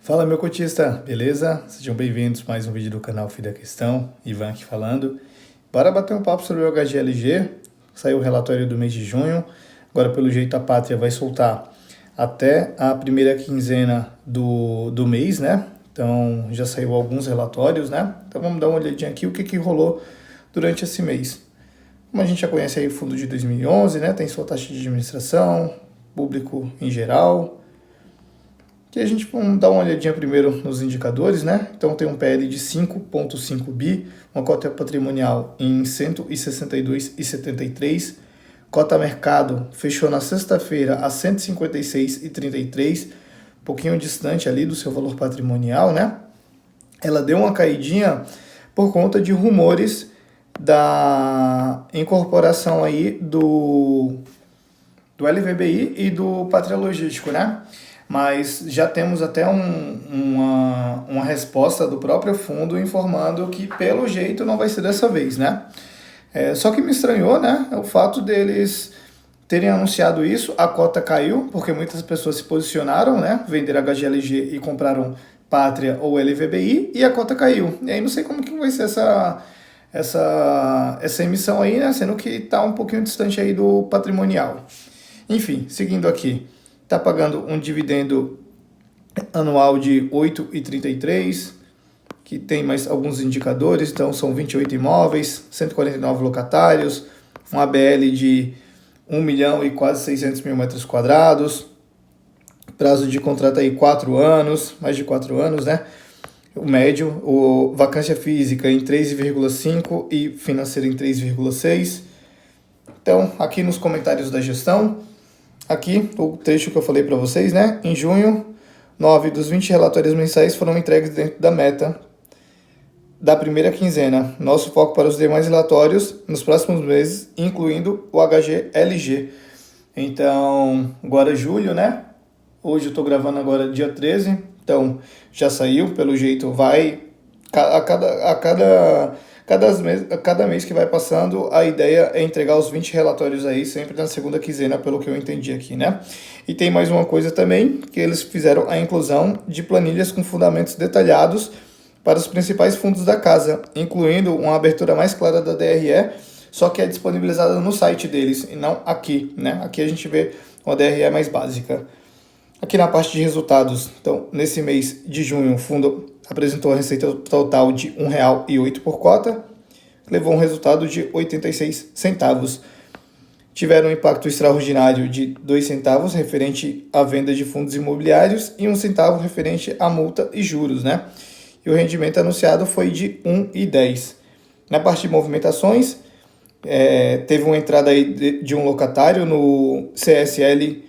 Fala, meu cotista, beleza? Sejam bem-vindos a mais um vídeo do canal Fim da Questão. Ivan aqui falando. Bora bater um papo sobre o HGLG. Saiu o relatório do mês de junho. Agora, pelo jeito, a Pátria vai soltar até a primeira quinzena do mês, né? Então, já saiu alguns relatórios, né? Então, vamos dar uma olhadinha aqui o que rolou durante esse mês. Como a gente já conhece aí o fundo de 2011, né? Tem sua taxa de administração, público em geral. Aqui a gente vamos dar uma olhadinha primeiro nos indicadores, né? Então tem um PL de 5,5 bi, uma cota patrimonial em 162,73, cota mercado fechou na sexta-feira a 156,33, um pouquinho distante ali do seu valor patrimonial, né? Ela deu uma caidinha por conta de rumores da incorporação aí do LVBI e do Pátria Logístico, né? Mas já temos até uma resposta do próprio fundo informando que, pelo jeito, não vai ser dessa vez, né? Só que me estranhou, né? O fato deles terem anunciado isso, a cota caiu, porque muitas pessoas se posicionaram, né? Venderam HGLG e compraram Pátria ou LVBI, e a cota caiu. E aí não sei como que vai ser essa emissão aí, né? Sendo que está um pouquinho distante aí do patrimonial. Enfim, seguindo aqui. Está pagando um dividendo anual de 8,33, que tem mais alguns indicadores, então são 28 imóveis, 149 locatários, um ABL de 1 milhão e quase 600 mil metros quadrados, prazo de contrato aí 4 anos, mais de 4 anos, né? O médio, vacância física em 3,5 e financeira em 3,6. Então, aqui nos comentários da gestão, aqui o trecho que eu falei para vocês, né? Em junho, 9 dos 20 relatórios mensais foram entregues dentro da meta da primeira quinzena. Nosso foco para os demais relatórios nos próximos meses, incluindo o HGLG. Então, agora é julho, né? Hoje eu estou gravando agora dia 13, então já saiu, pelo jeito vai a cada mês que vai passando, a ideia é entregar os 20 relatórios aí, sempre na segunda quinzena, pelo que eu entendi aqui, né? E tem mais uma coisa também, que eles fizeram a inclusão de planilhas com fundamentos detalhados para os principais fundos da casa, incluindo uma abertura mais clara da DRE, só que é disponibilizada no site deles, e não aqui, né? Aqui a gente vê uma DRE mais básica. Aqui na parte de resultados, então, nesse mês de junho, o fundo apresentou a receita total de R$ 1,08 por cota, levou um resultado de 86 centavos. Tiveram um impacto extraordinário de 2 centavos referente à venda de fundos imobiliários e 1 centavo referente à multa e juros, né? E o rendimento anunciado foi de 1,10. Na parte de movimentações, teve uma entrada aí de um locatário no CSL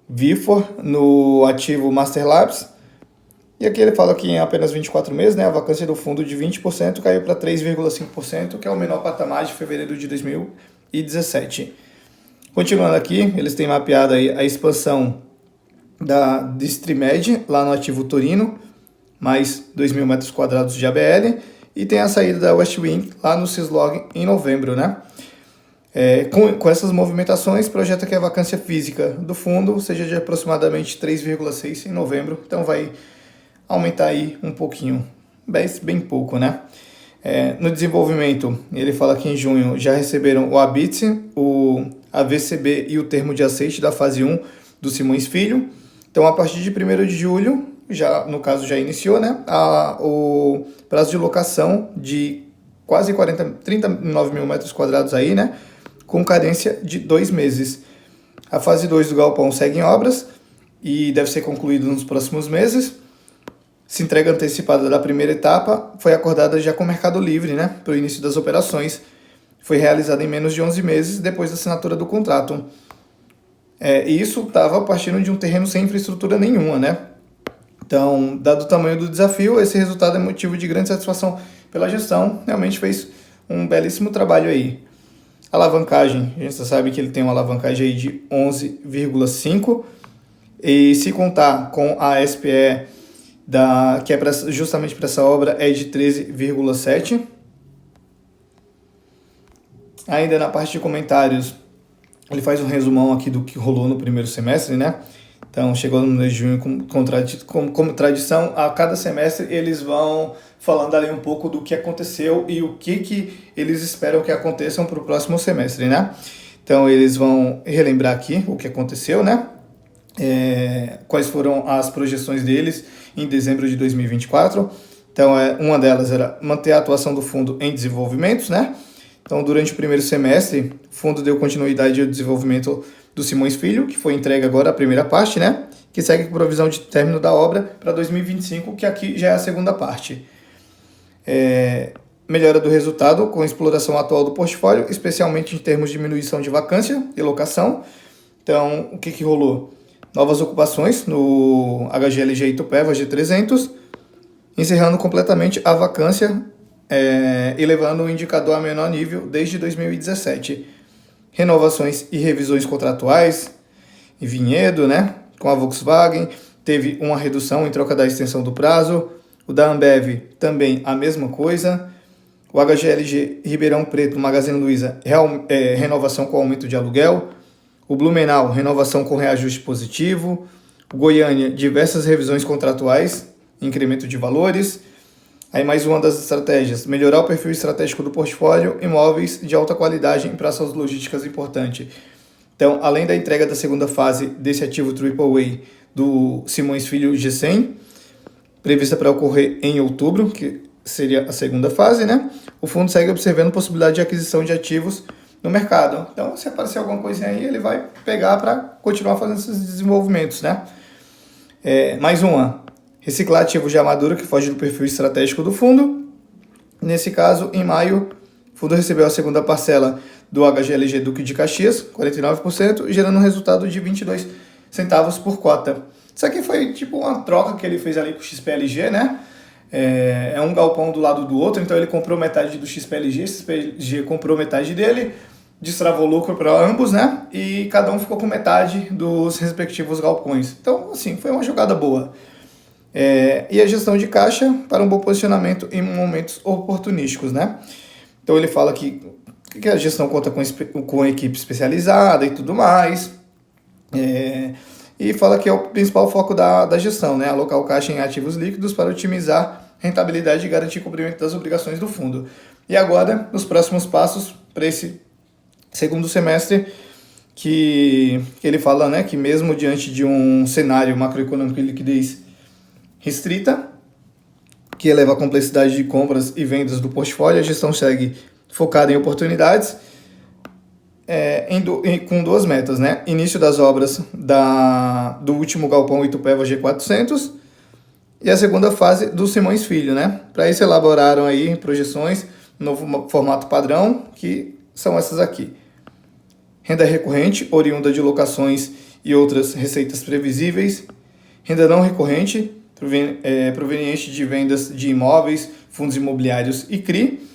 Vifor, no ativo Master Labs. E aqui ele fala que em apenas 24 meses, né, a vacância do fundo de 20% caiu para 3,5%, que é o menor patamar de fevereiro de 2017. Continuando aqui, eles têm mapeado aí a expansão da Distrimed, lá no ativo Torino, mais 2.000 metros quadrados de ABL, e tem a saída da Westwing lá no Cislog em novembro, né? Com essas movimentações, projeta que a vacância física do fundo seja de aproximadamente 3,6 em novembro, então vai aumentar aí um pouquinho, bem pouco, né? No desenvolvimento, ele fala que em junho já receberam o ABITS, o AVCB e o termo de aceite da fase 1 do Simões Filho. Então, a partir de 1º de julho, no caso já iniciou, né? O prazo de locação de quase 39 mil metros quadrados aí, né? Com carência de 2 meses. A fase 2 do galpão segue em obras e deve ser concluído nos próximos meses. Se entrega antecipada da primeira etapa foi acordada já com o Mercado Livre, né, para o início das operações. Foi realizada em menos de 11 meses depois da assinatura do contrato. E isso estava partindo de um terreno sem infraestrutura nenhuma, né? Então, dado o tamanho do desafio, esse resultado é motivo de grande satisfação pela gestão. Realmente fez um belíssimo trabalho aí. Alavancagem, a gente já sabe que ele tem uma alavancagem aí de 11,5, e se contar com a SPE, que é justamente para essa obra, é de 13,7. Ainda na parte de comentários, ele faz um resumão aqui do que rolou no primeiro semestre, né? Então, chegou no mês de junho, como tradição, a cada semestre eles vão falando ali um pouco do que aconteceu e o que eles esperam que aconteçam para o próximo semestre, né? Então, eles vão relembrar aqui o que aconteceu, né? Quais foram as projeções deles em dezembro de 2024. Então, uma delas era manter a atuação do fundo em desenvolvimentos, né? Então, durante o primeiro semestre, o fundo deu continuidade ao desenvolvimento do Simões Filho, que foi entregue agora a primeira parte, né? Que segue com provisão de término da obra para 2025, que aqui já é a segunda parte. Melhora do resultado com a exploração atual do portfólio, especialmente em termos de diminuição de vacância e locação. Então, o que rolou? Novas ocupações no HGLG Itupeva G300, encerrando completamente a vacância e levando o indicador a menor nível desde 2017. Renovações e revisões contratuais em Vinhedo, né? Com a Volkswagen, teve uma redução em troca da extensão do prazo. O da Ambev também a mesma coisa. O HGLG Ribeirão Preto, Magazine Luiza, renovação com aumento de aluguel. O Blumenau, renovação com reajuste positivo. O Goiânia, diversas revisões contratuais, incremento de valores. Aí mais uma das estratégias, melhorar o perfil estratégico do portfólio, imóveis de alta qualidade em praças logísticas importante. Então, além da entrega da segunda fase desse ativo AAA do Simões Filho G100, prevista para ocorrer em outubro, que seria a segunda fase, né? O fundo segue observando possibilidade de aquisição de ativos no mercado. Então, se aparecer alguma coisinha aí, ele vai pegar para continuar fazendo esses desenvolvimentos, né? Mais uma. Reciclar ativos já maduro que foge do perfil estratégico do fundo. Nesse caso, em maio, o fundo recebeu a segunda parcela do HGLG Duque de Caxias, 49%, gerando um resultado de 22 centavos por cota. Isso aqui foi tipo uma troca que ele fez ali com o XPLG, né? É um galpão do lado do outro, então ele comprou metade do XPLG, o XPLG comprou metade dele, destravou lucro para ambos, né? E cada um ficou com metade dos respectivos galpões. Então, assim, foi uma jogada boa. E a gestão de caixa para um bom posicionamento em momentos oportunísticos, né? Então ele fala que a gestão conta com equipe especializada e tudo mais, e fala que é o principal foco da gestão, né? Alocar o caixa em ativos líquidos para otimizar rentabilidade e garantir cumprimento das obrigações do fundo. E agora, nos próximos passos para esse segundo semestre, que ele fala, né, que mesmo diante de um cenário macroeconômico e liquidez restrita, que eleva a complexidade de compras e vendas do portfólio, a gestão segue focada em oportunidades, com duas metas, né? Início das obras do último galpão Itupeva G400 e a segunda fase do Simões Filho, né? Para isso elaboraram aí projeções, novo formato padrão, que são essas aqui. Renda recorrente, oriunda de locações e outras receitas previsíveis. Renda não recorrente, proveniente de vendas de imóveis, fundos imobiliários e CRI.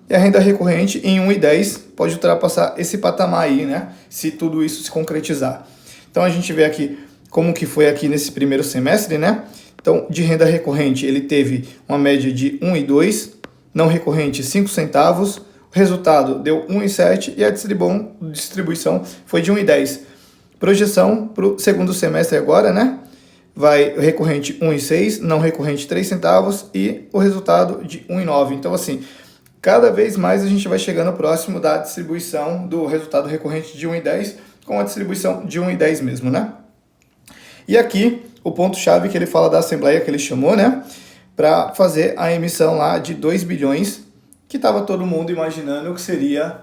E a renda recorrente em 1,10 pode ultrapassar esse patamar aí, né? Se tudo isso se concretizar. Então a gente vê aqui como que foi aqui nesse primeiro semestre, né? Então, de renda recorrente, ele teve uma média de 1,2, não recorrente 5 centavos, o resultado deu 1,7 e a distribuição foi de 1,10. Projeção para o segundo semestre agora, né? Vai recorrente 1,6, não recorrente 3 centavos e o resultado de 1,9. Então, assim, cada vez mais a gente vai chegando próximo da distribuição do resultado recorrente de 1,10 com a distribuição de 1,10 mesmo, né? E aqui, o ponto-chave que ele fala da Assembleia que ele chamou, né? Para fazer a emissão lá de 2 bilhões, que estava todo mundo imaginando que seria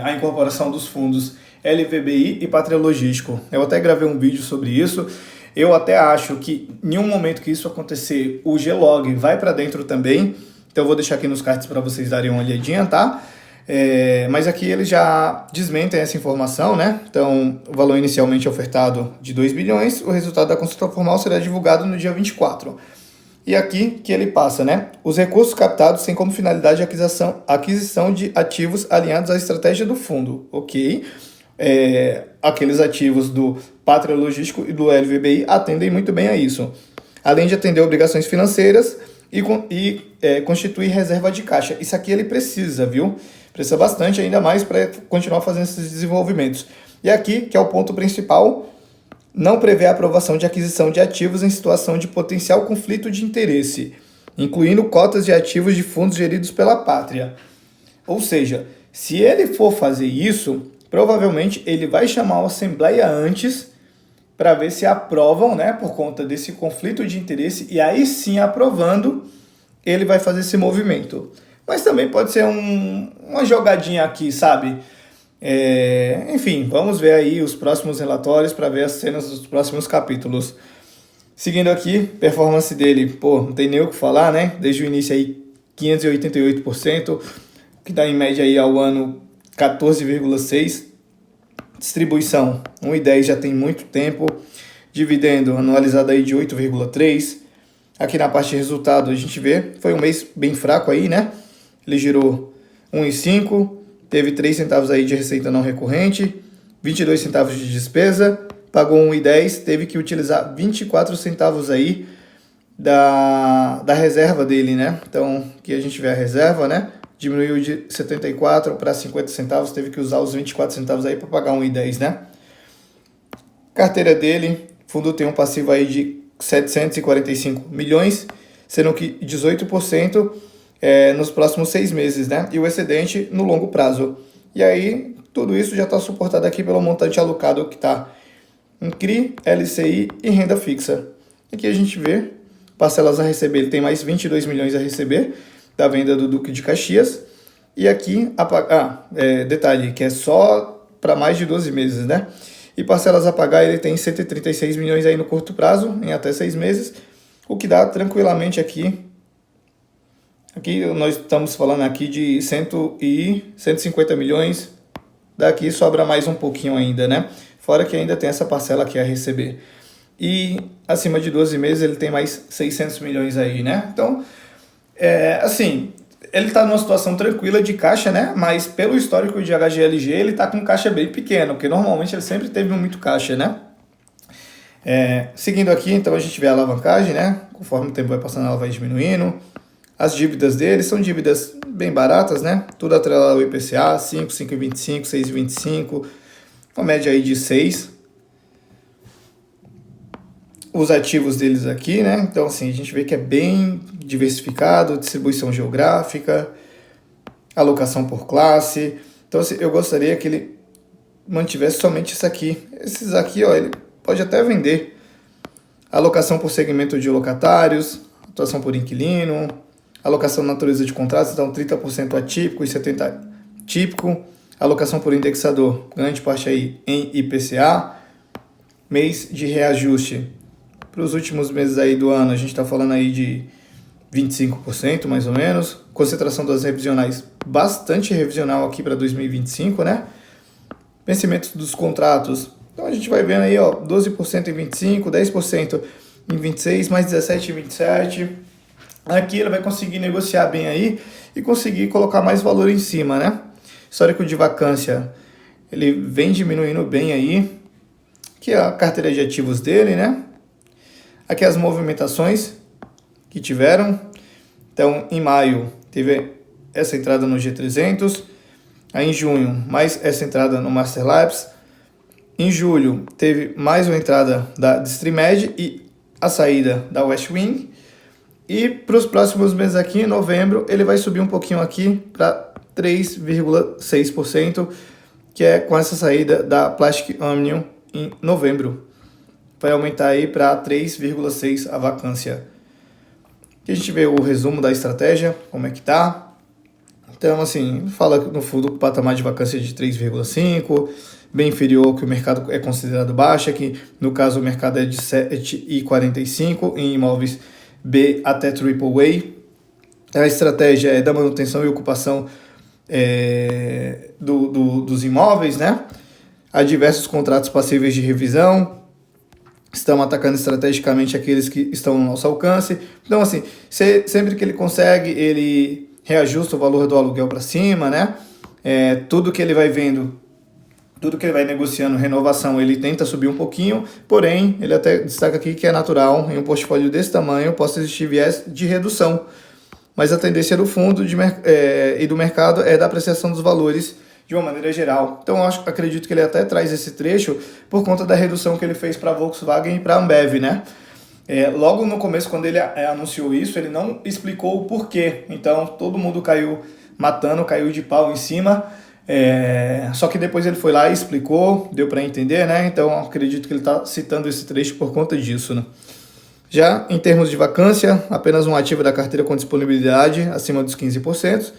a incorporação dos fundos LVBI e Pátria Logístico. Eu até gravei um vídeo sobre isso. Eu até acho que em um momento que isso acontecer, o G-Log vai para dentro também. Então eu vou deixar aqui nos cards para vocês darem uma olhadinha, tá? Mas aqui eles já desmentem essa informação, né? Então, o valor inicialmente ofertado de 2 bilhões, o resultado da consulta formal será divulgado no dia 24. E aqui que ele passa, né? Os recursos captados têm como finalidade a aquisição de ativos alinhados à estratégia do fundo, ok? Aqueles ativos do Pátria Logístico e do LVBI atendem muito bem a isso. Além de atender obrigações financeiras e constituir reserva de caixa. Isso aqui ele precisa, viu? Precisa bastante, ainda mais para continuar fazendo esses desenvolvimentos. E aqui, que é o ponto principal, não prevê a aprovação de aquisição de ativos em situação de potencial conflito de interesse, incluindo cotas de ativos de fundos geridos pela pátria. Ou seja, se ele for fazer isso, provavelmente ele vai chamar a Assembleia antes para ver se aprovam, né, por conta desse conflito de interesse, e aí sim, aprovando, ele vai fazer esse movimento. Mas também pode ser uma jogadinha aqui, sabe? Enfim, vamos ver aí os próximos relatórios para ver as cenas dos próximos capítulos. Seguindo aqui, performance dele, pô, não tem nem o que falar, né? Desde o início aí, 588%, que dá em média aí ao ano 14,6%. Distribuição, 1,10 já tem muito tempo. Dividendo anualizado aí de 8,3%. Aqui na parte de resultado a gente vê, foi um mês bem fraco aí, né? Ele girou 1,5, teve 3 centavos aí de receita não recorrente, 22 centavos de despesa, pagou 1,10, teve que utilizar 24 centavos aí da reserva dele, né? Então, aqui a gente vê a reserva, né? Diminuiu de 74 para 50 centavos, teve que usar os 24 centavos aí para pagar 1,10, né? Carteira dele, fundo tem um passivo aí de 745 milhões, sendo que 18% nos próximos 6 meses, né? E o excedente no longo prazo. E aí, tudo isso já está suportado aqui pelo montante alocado que está em CRI, LCI e renda fixa. Aqui a gente vê parcelas a receber, ele tem mais 22 milhões a receber da venda do Duque de Caxias. E aqui, detalhe, que é só para mais de 12 meses, né? E parcelas a pagar, ele tem 136 milhões aí no curto prazo, em até 6 meses, o que dá tranquilamente aqui nós estamos falando aqui de 150 milhões, daqui sobra mais um pouquinho ainda, né? Fora que ainda tem essa parcela aqui a receber. E acima de 12 meses ele tem mais 600 milhões aí, né? Então, ele está numa situação tranquila de caixa, né? Mas pelo histórico de HGLG, ele está com caixa bem pequeno, porque normalmente ele sempre teve muito caixa, né? Seguindo aqui, então a gente vê a alavancagem, né? Conforme o tempo vai passando, ela vai diminuindo. As dívidas dele são dívidas bem baratas, né? Tudo atrelado ao IPCA, 5, 5,25, 6,25, uma média aí de 6. Os ativos deles aqui, né? Então, assim, a gente vê que é bem diversificado, distribuição geográfica, alocação por classe. Então, assim, eu gostaria que ele mantivesse somente isso aqui. Esses aqui, ó, ele pode até vender. Alocação por segmento de locatários, atuação por inquilino, alocação na natureza de contratos, então 30% atípico e 70% típico, alocação por indexador, grande parte aí em IPCA, mês de reajuste. Para os últimos meses aí do ano, a gente está falando aí de 25% mais ou menos, concentração das revisionais, bastante revisional aqui para 2025, né? Vencimento dos contratos, então a gente vai vendo aí, ó, 12% em 25, 10% em 26, mais 17 em 27. Aqui ele vai conseguir negociar bem aí e conseguir colocar mais valor em cima, né? Histórico de vacância, ele vem diminuindo bem aí. Aqui é a carteira de ativos dele, né? Aqui as movimentações que tiveram. Então, em maio, teve essa entrada no G300. Aí, em junho, mais essa entrada no Master Labs. Em julho, teve mais uma entrada da Distrimed e a saída da Westwing. E para os próximos meses aqui, em novembro, ele vai subir um pouquinho aqui para 3,6%, que é com essa saída da Plastic Omnium em novembro. Vai aumentar aí para 3,6% a vacância. Aqui a gente vê o resumo da estratégia, como é que tá. Então, assim, fala no fundo o patamar de vacância de 3,5%, bem inferior ao que o mercado é considerado baixo, que no caso o mercado é de 7,45% em imóveis B até AAA. A estratégia é da manutenção e ocupação dos imóveis, né? Há diversos contratos passíveis de revisão. Estamos atacando estrategicamente aqueles que estão no nosso alcance. Então, assim, sempre que ele consegue, ele reajusta o valor do aluguel para cima, né? Tudo que ele vai vendo, tudo que ele vai negociando, renovação, ele tenta subir um pouquinho, porém, ele até destaca aqui que é natural, em um portfólio desse tamanho, possa existir viés de redução. Mas a tendência do fundo e do mercado é da apreciação dos valores de uma maneira geral. Então eu acredito que ele até traz esse trecho por conta da redução que ele fez para a Volkswagen e para a Ambev, né? Logo no começo, quando ele anunciou isso, ele não explicou o porquê. Então todo mundo caiu matando, caiu de pau em cima. Só que depois ele foi lá e explicou, deu para entender, né? Então acredito que ele está citando esse trecho por conta disso, né? Já em termos de vacância, apenas um ativo da carteira com disponibilidade acima dos 15%,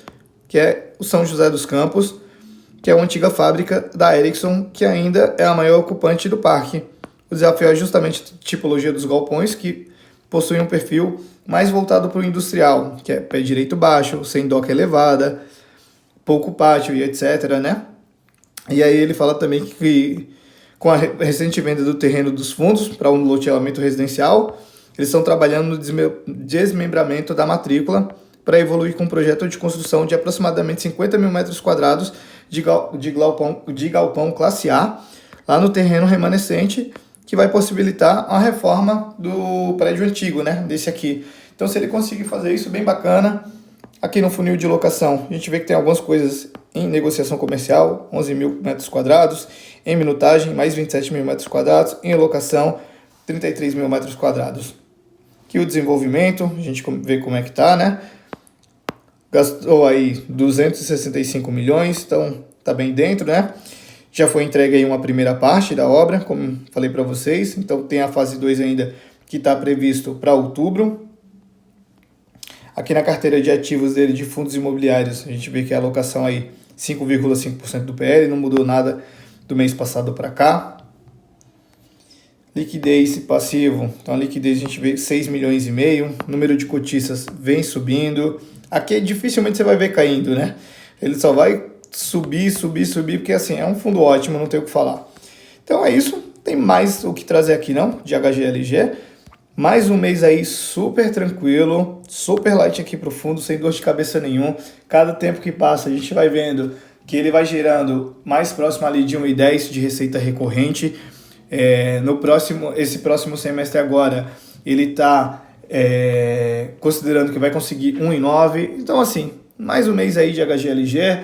que é o São José dos Campos, que é uma antiga fábrica da Ericsson, que ainda é a maior ocupante do parque. O desafio é justamente a tipologia dos galpões, que possuem um perfil mais voltado para o industrial, que é pé direito baixo, sem doca elevada, pouco pátio e etc, né? E aí ele fala também que com a recente venda do terreno dos fundos para um loteamento residencial, eles estão trabalhando no desmembramento da matrícula para evoluir com um projeto de construção de aproximadamente 50 mil metros quadrados de galpão classe A, lá no terreno remanescente, que vai possibilitar a reforma do prédio antigo, né, desse aqui. Então, se ele conseguir fazer isso, bem bacana. Aqui no funil de locação, a gente vê que tem algumas coisas em negociação comercial, 11 mil metros quadrados, em minutagem, mais 27 mil metros quadrados, em locação, 33 mil metros quadrados. Aqui o desenvolvimento, a gente vê como é que tá, né? Gastou aí 265 milhões, então tá bem dentro, né? Já foi entregue aí uma primeira parte da obra, como falei para vocês, então tem a fase 2 ainda que está previsto para outubro. Aqui na carteira de ativos dele de fundos imobiliários, a gente vê que a alocação aí 5,5% do PL, não mudou nada do mês passado para cá. Liquidez passivo, então a liquidez a gente vê 6 milhões e meio, número de cotistas vem subindo. Aqui dificilmente você vai ver caindo, né? Ele só vai subir, porque assim, é um fundo ótimo, não tem o que falar. Então é isso, tem mais o que trazer aqui não, de HGLG. Mais um mês aí super tranquilo, super light aqui pro fundo, sem dor de cabeça nenhum. Cada tempo que passa a gente vai vendo que ele vai gerando mais próximo ali de 1,10 de receita recorrente. Esse próximo semestre agora, ele está considerando que vai conseguir 1,9. Então assim, mais um mês aí de HGLG.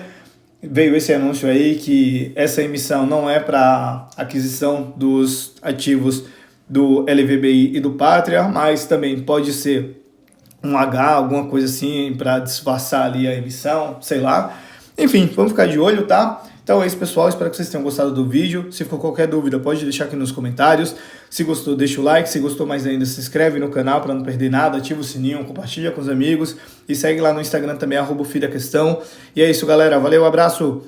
Veio esse anúncio aí que essa emissão não é para aquisição dos ativos do LVBI e do Pátria, mas também pode ser um H, alguma coisa assim, para disfarçar ali a emissão, sei lá. Enfim, vamos ficar de olho, tá? Então é isso, pessoal. Espero que vocês tenham gostado do vídeo. Se for qualquer dúvida, pode deixar aqui nos comentários. Se gostou, deixa o like. Se gostou mais ainda, se inscreve no canal para não perder nada. Ativa o sininho, compartilha com os amigos. E segue lá no Instagram também, @FidaQuestão. E é isso, galera. Valeu, abraço!